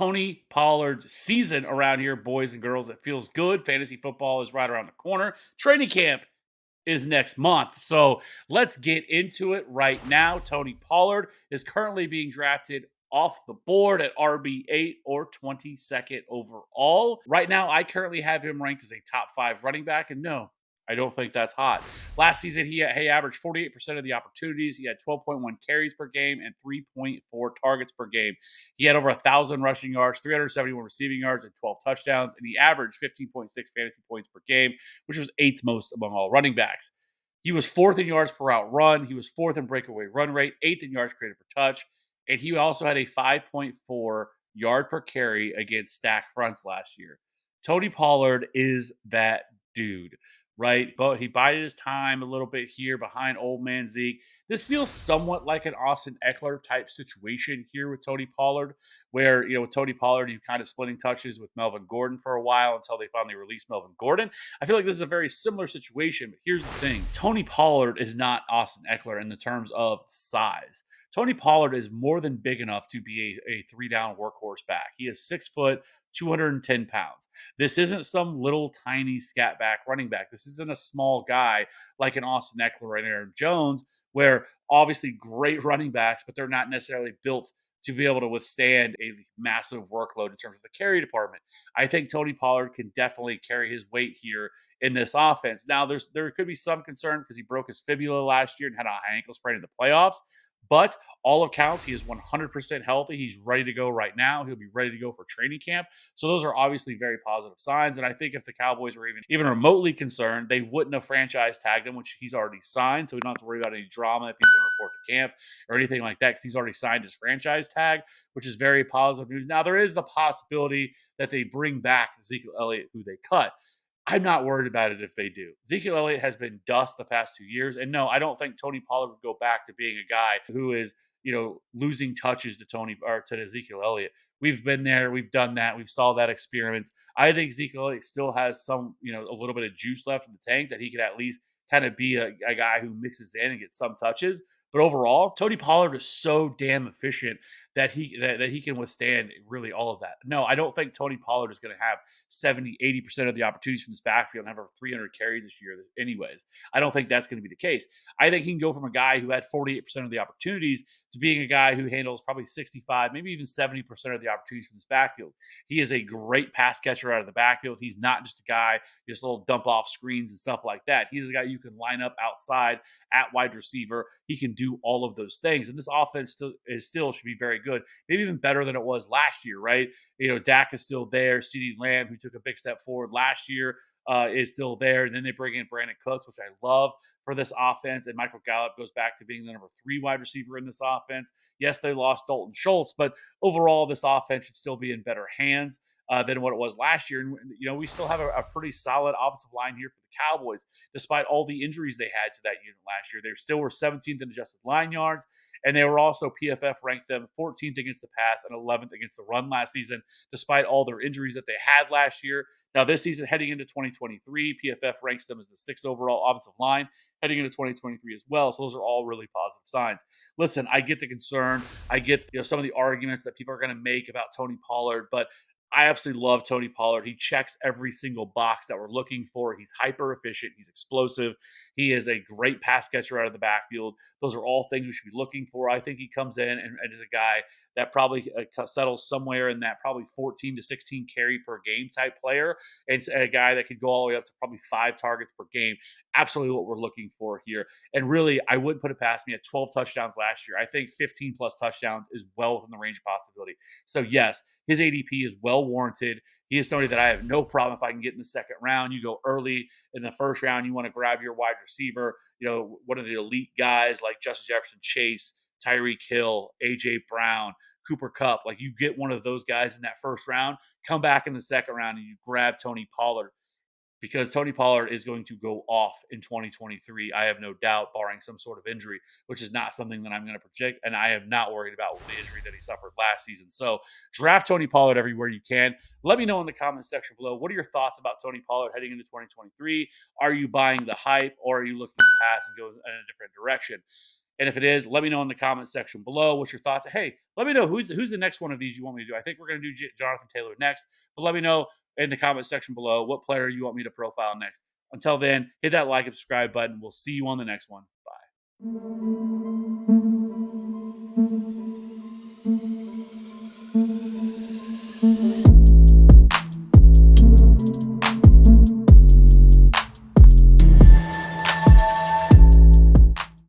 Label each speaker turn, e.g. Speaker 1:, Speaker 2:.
Speaker 1: Tony Pollard season around here, boys and girls. It feels good. Fantasy football is right around the corner. Training camp is next month. So let's get into it right now. Tony Pollard is currently being drafted off the board at RB8 or 22nd overall. Right now, I currently have him ranked as a top 5 running back, and no, I don't think that's hot. Last season, he averaged 48% of the opportunities. He had 12.1 carries per game and 3.4 targets per game. He had over 1,000 rushing yards, 371 receiving yards, and 12 touchdowns, and he averaged 15.6 fantasy points per game, which was 8th most among all running backs. He was 4th in yards per route run. He was 4th in breakaway run rate, 8th in yards created per touch, and he also had a 5.4 yard per carry against stack fronts last year. Tony Pollard is that dude, right? But he bided his time a little bit here behind old man Zeke. This feels somewhat like an Austin Eckler type situation here with Tony Pollard, where, with Tony Pollard, you kind of splitting touches with Melvin Gordon for a while until they finally released Melvin Gordon. I feel like this is a very similar situation, but here's the thing. Tony Pollard is not Austin Eckler in the terms of size. Tony Pollard is more than big enough to be a 3-down workhorse back. He is 6 foot, 210 pounds. This isn't some little tiny scat back running back. This isn't a small guy like an Austin Eckler and Aaron Jones, where obviously great running backs, but they're not necessarily built to be able to withstand a massive workload in terms of the carry department. I think Tony Pollard can definitely carry his weight here in this offense. Now, there could be some concern because he broke his fibula last year and had a high ankle sprain in the playoffs. But all accounts, he is 100% healthy. He's ready to go right now. He'll be ready to go for training camp. So those are obviously very positive signs. And I think if the Cowboys were even remotely concerned, they wouldn't have franchise tagged him, which he's already signed. So we don't have to worry about any drama if he's going to report to camp or anything like that, because he's already signed his franchise tag, which is very positive news. Now, there is the possibility that they bring back Ezekiel Elliott, who they cut. I'm not worried about it if they do. Ezekiel Elliott has been dust the past 2 years. And no, I don't think Tony Pollard would go back to being a guy who is, losing touches to Ezekiel Elliott. We've been there. We've done that. We've saw that experiment. I think Ezekiel Elliott still has some, a little bit of juice left in the tank that he could at least kind of be a guy who mixes in and gets some touches. But overall, Tony Pollard is so damn efficient that he can withstand really all of that. No, I don't think Tony Pollard is going to have 70, 80% of the opportunities from this backfield and have over 300 carries this year anyways. I don't think that's going to be the case. I think he can go from a guy who had 48% of the opportunities to being a guy who handles probably 65, maybe even 70% of the opportunities from this backfield. He is a great pass catcher out of the backfield. He's not just a guy, just a little dump off screens and stuff like that. He's a guy you can line up outside at wide receiver. He can do all of those things. And this offense still should be very good, maybe even better than it was last year, right? Dak is still there. CeeDee Lamb, who took a big step forward last year, is still there. And then they bring in Brandon Cooks, which I love for this offense. And Michael Gallup goes back to being the number 3 wide receiver in this offense. Yes, they lost Dalton Schultz, but overall, this offense should still be in better hands than what it was last year. And, we still have a pretty solid offensive line here for the Cowboys, despite all the injuries they had to that unit last year. They still were 17th in adjusted line yards, and they were also PFF ranked them 14th against the pass and 11th against the run last season, despite all their injuries that they had last year. Now, this season, heading into 2023, PFF ranks them as the 6th overall offensive line heading into 2023 as well. So those are all really positive signs. Listen, I get the concern. I get some of the arguments that people are going to make about Tony Pollard, but I absolutely love Tony Pollard. He checks every single box that we're looking for. He's hyper efficient. He's explosive. He is a great pass catcher out of the backfield. Those are all things we should be looking for. I think he comes in and is a guy that probably settles somewhere in that probably 14 to 16 carry per game type player. It's a guy that could go all the way up to probably 5 targets per game. Absolutely what we're looking for here. And really, I wouldn't put it past me at 12 touchdowns last year. I think 15 plus touchdowns is well within the range of possibility. So yes, his ADP is well warranted. He is somebody that I have no problem if I can get in the second round. You go early in the first round, you want to grab your wide receiver, one of the elite guys like Justin Jefferson, Chase, Tyreek Hill, AJ Brown, Cooper Kupp. Like, you get one of those guys in that first round, come back in the second round and you grab Tony Pollard, because Tony Pollard is going to go off in 2023. I have no doubt, barring some sort of injury, which is not something that I'm going to project. And I am not worried about the injury that he suffered last season. So draft Tony Pollard everywhere you can. Let me know in the comment section below. What are your thoughts about Tony Pollard heading into 2023? Are you buying the hype, or are you looking to pass and go in a different direction? And if it is, let me know in the comment section below. What's your thoughts? Hey, let me know who's the next one of these you want me to do. I think we're going to do Jonathan Taylor next, but let me know in the comment section below what player you want me to profile next. Until then, hit that like and subscribe button. We'll see you on the next one. Bye.